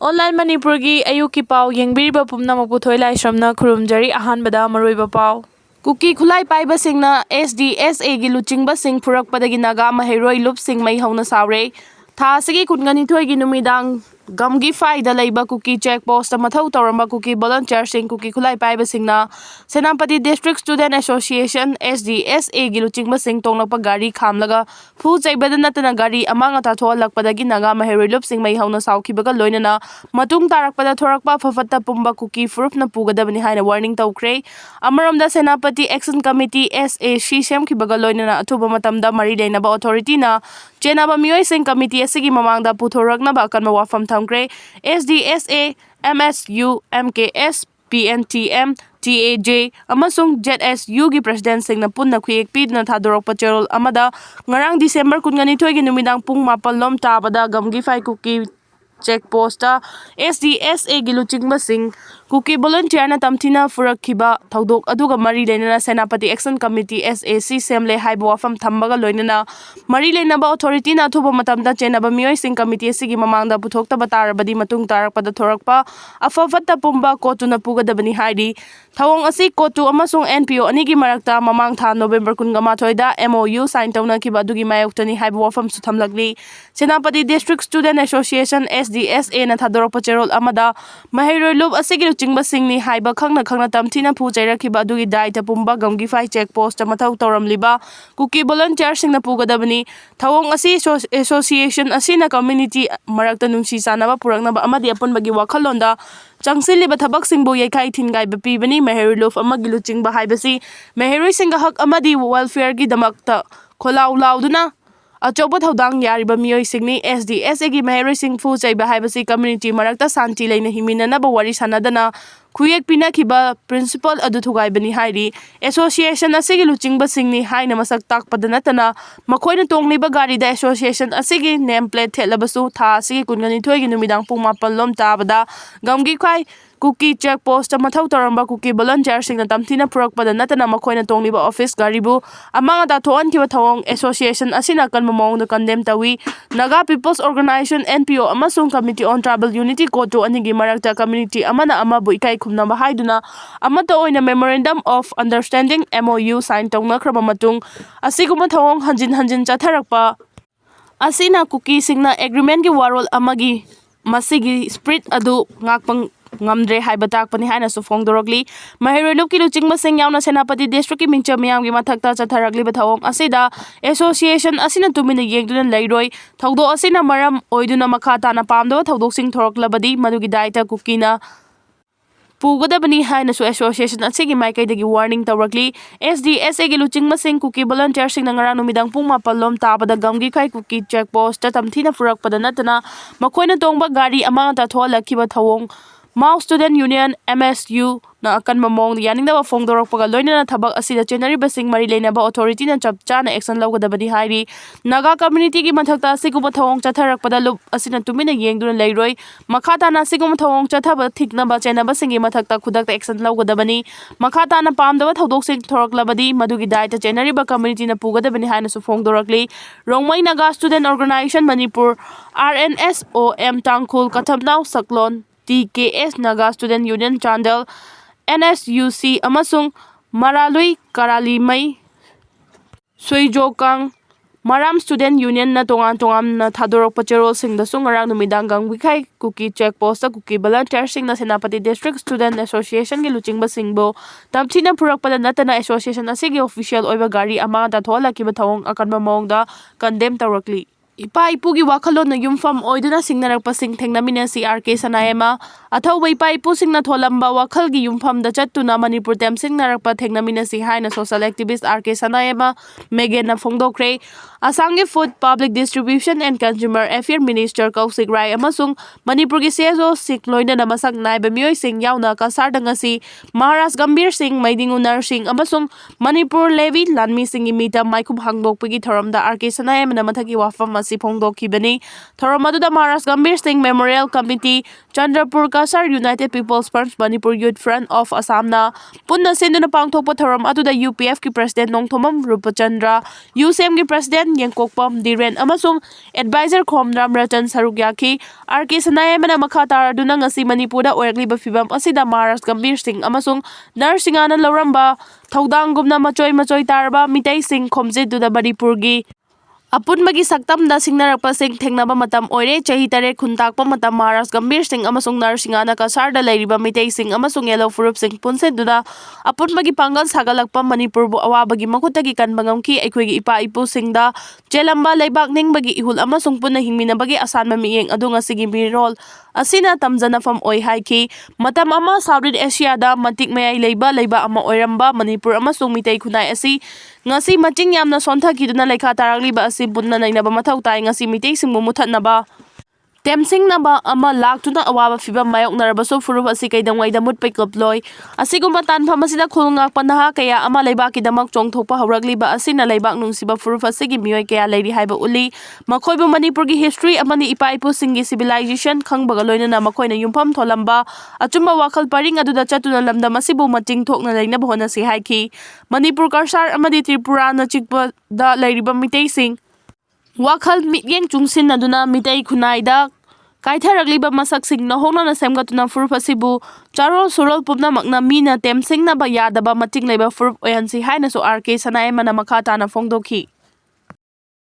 Online Manipuri ayuki pau yengbiriba pumnamok puthoi laisramna khurumjari ahanbada maroiba pau. Kuki khulai paiba singna SDSA gi luchingba sing phurakpadagi Naga Maheroi lup sing Mei Hwna Saore tha sigi kungani thoi gi numidang gamgi faida leiba Kuki check post mathau tawramba Kuki volunteer sing Kuki khulai paiba singna Senapati District Student Association SDSA gi luchingba sing tonglakpa gari khamlaga phu chaibada natana gari amanga ta thoalakpadagi Naga Maheroi lup sing Mei Hwna saukibaga loinana matung tarakpada thorakpa fafatta pumba Kuki furupna pugadabani haina warning tawkre amaramda Senapati Action Committee SAC semkibaga loinana athuba matamda mari leinaba authority na chenaba mioi sing committee asigi mamangda puthoraknaba akanma wafam thamkre SDSA MSU MKS PNTM TAJ amasung ZSU gi president singna punna khuyek pidna thadorokpa cherol amada ngarang December 12 gi numidang pung 8 lom tabada gamgi fai Kuki check post SDSA gi luchingba sing Kuki volunteer na tamthina furakhiba thodok aduga mari leinana Senapati Action Committee SAC semle haiba wafam thambaga loinana mari leinaba authority na thuba matamda chenaba mioi sing committee sigi mamangda puthokta batarabadi matung tarakpada thorakpa afafatta pumba kotuna pugadabani haidi thawong asi kotu amasung NPO anigi marakta mamang tha November 18 da MOU sign tawna khiba adugi mayoktani haiba wafam su thamlagli Senapati District Student Association SDSA na thadorokpa cherol amada Maheroi lup asigi chingba singni haiba khangna tamthina phu chairakhiba adugi daita pumba gamgi fai check post mathau tawramliba Kuki volunteer singna pugadabani thawong asi association asina community marakta nungsi sanaba puraknaba amadi apunbagi wakhalonda changsiliba thabak singbu yekai thingai bapibani Maheroi lup amagi luchingba haibasi Maheroi singa hak amadi welfare gi damakta kholau lauduna Achoba thodang yariba mioi singni SDSA gi Maheroi sing phu chaiba haibasi community marakta santi leina himinana ba wari sanadana khuyek pinakhiba principal adu thugaibani hairi association asigi luchingba singni haina masak takpada natana makhoina tongliba gari da association asigi name plate thelabasu tha asigi kungani thoi gi numidang pung 8 lom tabada gamgi khai Kuki check post mathau taramba Kuki volunteer singna tamthina purakpada natana makhoina tongliba office garibu amanga da thoan kiba thawong association asina kan mamong condemn tawi Naga People's Organization NPO amasung Committee on Tribal Unity kotu anigi marakta community amana amabu ikai khumna haiduna amata oina memorandum of understanding MOU sign tawna khraba matung asiguma thawong hanjin chatharakpa asina Kuki singna agreement gi warol amagi masigi spirit adu ngakpang ngamdre haiba takpani haina su phongdorokli Maheroi lup ki luchingba sing yauna Senapati District ki mingcha miyam gi mathakta chatharakli ba thawong asida association asina tumina yengduna leiroi thawdo asina maram oiduna makhata na pamdo thawdok sing thoroklabadi madugi daita Kukina pugadabani haina su association asigi maikaidagi warning tawrakli SDSA gi luchingba sing Kuki volunteer sing nangara numidang pung 8 lom tabada gamgi khai Kuki check post ta tamthina purakpada natana makhoina tongba gari amanga ta thoalakhiba thawong Mau Student Union MSU na akan mamong yaningda phongdorokpaga loinana thabak asida chenari basing mari leinaba authority na chapchana action lawgadabadi hairi Naga community gi mathakta siguma thawong chatharakpada lup asina tumina yengduna leiroi makhata na siguma thawong chathaba thiknaba chenaba singi mathakta khudakta action lawgadabani makhata na pamdaba thodok sing thoroklabadi madugi daita chenari ba community na pugadabani haina su phongdorakli Rongmai Naga Student Organization Manipur RNSOM Tangkhul Kathamnau Saklon TKS Naga Student Union Chandel NSUC amasung Maralui Karali Mei Suijokang Maram Student Union na tongan na thadorok pacherol sing da sungarang numidang gangwikai Kuki check post Kuki volunteer sing na Senapati District Student Association gi luchingba singbo tamthina purakpada natana association asigi official oiba gari amanga tathola kiba thawong akanba mongda condemn tawrakli Ipa ipugi wakhalon na yumfam oiduna singnarakpa sing thengnamina si RK Sanayama athauba ipa ipu singna tholamba wakhalgi yumfam da chattuna Manipur tem singnarakpa thengnamina si haina social activist RK Sanayama Megan na phongdokre Asanggi Food Public Distribution and Consumer Affairs Minister Kausik Rai amasung Manipur gi CSO sikloina na masak naiba mioi sing yauna kasarda ngasi Maharaj Gambir Singh Maidingunar Singh amasung Manipur Levi Lanmi Singh imita maikub hangdokpagi thoramda RK Sanayama na mathagi wafam ꯑꯁꯤ ꯐꯣꯡꯗꯣꯛꯈꯤꯕꯅꯤ꯫ ꯊꯧꯔꯝ ꯑꯗꯨꯗ Maharaj Gambhir Singh memorial committee, Chandrapur Kasar united people's front, Manipur youth front of ꯑꯁꯥꯝꯅ ꯄꯨꯟꯅ ꯁꯤꯟꯗꯨꯅ ꯄꯥꯡꯊꯣꯛꯄ ꯊꯧꯔꯝ ꯑꯗꯨꯗ ꯌꯨꯄꯤꯑꯦꯐꯀꯤ ꯄ꯭ꯔꯁꯤꯗꯦꯟꯠ ꯅꯣꯡꯊꯣꯝꯕꯝ ꯔꯨꯄꯆꯟꯗ꯭ꯔ, ꯌꯨꯁꯦꯝꯒꯤ ꯄ꯭ꯔꯁꯤꯗꯦꯟꯠ ꯌꯦꯡꯀꯣꯛꯄꯝ ꯙꯤꯔꯦꯟ ꯑꯃꯁꯨꯡ ꯑꯦꯗꯚꯥꯏꯖꯔ ꯈꯣꯝꯔꯥꯝ ꯔꯇꯟ ꯁꯔꯨꯛ ꯌꯥꯈꯤ꯫ ꯑꯥꯔ.ꯀꯦ. ꯁꯅꯥꯌꯥꯏꯃꯅ ꯃꯈꯥ ꯇꯥꯔꯗꯨꯅ ꯉꯁꯤ ꯃꯅꯤꯄꯨꯔꯗ ꯑꯣꯏꯔꯛꯂꯤꯕ ꯐꯤꯚꯝ ꯑꯁꯤꯗ ꯃꯍꯥꯔꯥꯖ ꯒꯝꯚꯤꯔ ꯁꯤꯡ ꯑꯃꯁꯨꯡ ꯅꯔꯁꯤꯡꯍꯅ ꯂꯧꯔꯝꯕ ꯊꯧꯗꯥꯡꯒꯨꯝꯅ ꯃꯆꯣꯏ ꯇꯥꯔꯕ ꯃꯤꯇꯩꯁꯤꯡ ꯈꯣꯝꯖꯤꯟꯗꯨꯅ ꯃꯅꯤꯄꯨꯔꯒꯤ ꯑꯄꯨꯟꯕꯒꯤ ꯁꯛꯇꯝꯗ ꯁꯤꯡꯅꯔꯛꯄꯁꯤꯡ ꯊꯦꯡꯅꯕ ꯃꯇꯝ ꯑꯣꯏꯔꯦ꯫ ꯆꯍꯤ 8 ꯈꯨꯟꯇꯥꯛꯄ ꯃꯇꯝ ꯃꯍꯥꯔꯥꯖ ꯒꯝꯚꯤꯔ ꯁꯤꯡ ꯑꯃꯁꯨꯡ ꯅꯔꯁꯤꯡꯍꯅ ꯀꯁꯥꯔꯗ ꯂꯩꯔꯤꯕ ꯃꯤꯇꯩꯁꯤꯡ ꯑꯃꯁꯨꯡ ꯌꯦꯜꯂꯣ ꯐꯨꯔꯨꯞꯁꯤꯡ ꯄꯨꯟꯁꯤꯟꯗꯨꯅ ꯑꯄꯨꯟꯕꯒꯤ ꯄꯥꯡꯒꯜ ꯁꯥꯒꯠꯂꯛꯄ ꯃꯅꯤꯄꯨꯔꯕꯨ ꯑꯋꯥꯕꯒꯤ ꯃꯈꯨꯠꯇꯒꯤ ꯀꯟꯕ ꯉꯝꯈꯤ꯫ ꯑꯩꯈꯣꯏꯒꯤ ꯏꯄꯥ-ꯏꯄꯨꯁꯤꯡꯗ ꯆꯦꯜꯂꯝꯕ ꯂꯩꯕꯥꯛ ꯅꯤꯡꯕꯒꯤ ꯏꯍꯨꯜ ꯑꯃꯁꯨꯡ ꯄꯨꯟꯅ ꯍꯤꯡꯃꯤꯟꯅꯕꯒꯤ ꯑꯁꯥꯟꯕ ꯃꯤꯠꯌꯦꯡ ꯑꯗꯨ ꯉꯁꯤꯒꯤ ꯃꯤꯔꯣꯜ ꯑꯁꯤꯅ ꯇꯝꯖꯅꯐꯝ ꯑꯣꯏ ꯍꯥꯏꯈꯤ꯫ ꯃꯇꯝ ꯑꯃ ꯁꯥꯎꯠ ꯏꯁ ꯑꯦꯁꯤꯌꯥꯗ ꯃꯇꯤꯛ ꯃꯌꯥꯏ ꯂꯩꯕ ꯂꯩꯕꯥꯛ ꯑꯃ ꯑꯣꯏꯔꯝꯕ ꯃꯅꯤꯄꯨꯔ ꯑꯃꯁꯨꯡ ꯃꯤꯇꯩ ꯈꯨꯟꯅꯥꯏ ꯑꯁꯤ ꯉꯁꯤ ꯃꯆꯤꯡ ꯌꯥꯝꯅ ꯁꯣꯟꯊꯈꯤꯗꯨꯅ ꯂꯩꯈꯥ ꯇꯥꯔꯛꯂꯤꯕ ꯑꯁꯤ ꯄꯨꯟꯅ ꯅꯩꯅꯕ ꯃꯊꯧ ꯇꯥꯏ꯫ ꯉꯁꯤ ꯃꯤꯇꯩꯁꯤꯡꯕꯨ ꯃꯨꯠꯊꯠꯅꯕ ꯇꯦꯝꯁꯤꯡꯅꯕ ꯑꯃ ꯂꯥꯛꯇꯨꯅ ꯑꯋꯥꯕ ꯐꯤꯚꯝ ꯃꯥꯌꯣꯛꯅꯔꯕꯁꯨ ꯐꯨꯔꯨꯞ ꯑꯁꯤ ꯀꯩꯗꯧꯉꯩꯗ ꯃꯨꯠꯄ ꯉꯝꯂꯣꯏ꯫ ꯑꯁꯤꯒꯨꯝꯕ ꯇꯥꯟꯐꯝ ꯑꯁꯤꯗ ꯈꯨꯜ ꯉꯥꯛꯄ ꯅꯍꯥ ꯀꯌꯥ ꯑꯃ ꯂꯩꯕꯥꯛꯀꯤꯗꯃꯛ ꯆꯣꯡꯊꯣꯛꯄ ꯍꯧꯔꯛꯂꯤꯕ ꯑꯁꯤꯅ ꯂꯩꯕꯥꯛ ꯅꯨꯡꯁꯤꯕ ꯐꯨꯔꯨꯞ ꯑꯁꯤꯒꯤ ꯃꯤꯑꯣꯏ ꯀꯌꯥ ꯂꯩꯔꯤ ꯍꯥꯏꯕ ꯎꯠꯂꯤ꯫ ꯃꯈꯣꯏꯕꯨ ꯃꯅꯤꯄꯨꯔꯒꯤ ꯍꯤꯁꯇ꯭ꯔꯤ ꯑꯃꯗꯤ ꯏꯄꯥ-ꯏꯄꯨꯁꯤꯡꯒꯤ ꯁꯤꯚꯤꯂꯥꯏꯖꯦꯁꯟ ꯈꯪꯕꯒ ꯂꯣꯏꯅꯅ ꯃꯈꯣꯏꯅ ꯌꯨꯝꯐꯝ ꯊꯣꯜꯂꯝꯕ ꯑꯆꯨꯝꯕ ꯋꯥꯈꯜ ꯄꯔꯤꯡ ꯑꯗꯨꯗ ꯆꯠꯇꯨꯅ ꯂꯝꯗꯝ ꯑꯁꯤꯕꯨ ꯃꯆꯤꯡ ꯊꯣꯛꯅ ꯂꯩꯅꯕ ꯍꯣꯠꯅꯁꯤ ꯍꯥꯏꯈꯤ꯫ ꯃꯅꯤꯄꯨꯔ, ꯀꯁꯥꯔ ꯑꯃꯗꯤ ꯇ꯭ꯔꯤꯄꯨꯔꯥꯅꯆꯤꯡꯕꯗ ꯂꯩꯔꯤꯕ ꯃꯤꯇꯩꯁꯤꯡ ꯋꯥꯈꯜ ꯃꯤꯠꯌꯦꯡ ꯆꯨꯡꯁꯤꯟꯅꯗꯨꯅ ꯃꯤꯇꯩ ꯈꯨꯟꯅꯥꯏꯗ ꯀꯥꯏꯊꯔꯛꯂꯤꯕ ꯃꯁꯛꯁꯤꯡ ꯅꯧꯍꯧꯅꯅ ꯁꯦꯝꯒꯠꯇꯨꯅ ꯐꯨꯔꯨꯞ ꯑꯁꯤꯕꯨ ꯆꯥꯔꯣꯜ ꯁꯨꯔꯣꯜ ꯄꯨꯝꯅꯃꯛꯅ ꯃꯤꯅ ꯇꯦꯝꯁꯤꯡꯅꯕ ꯌꯥꯗꯕ ꯃꯇꯤꯛ ꯂꯩꯕ ꯐꯨꯔꯨꯞ ꯑꯣꯏꯍꯟꯁꯤ ꯍꯥꯏꯅꯁꯨ ꯑꯥꯔ.ꯀꯦ. ꯁꯅꯥꯌꯥꯏꯃꯅ ꯃꯈꯥ ꯇꯥꯅ ꯐꯣꯡꯗꯣꯛꯈꯤ꯫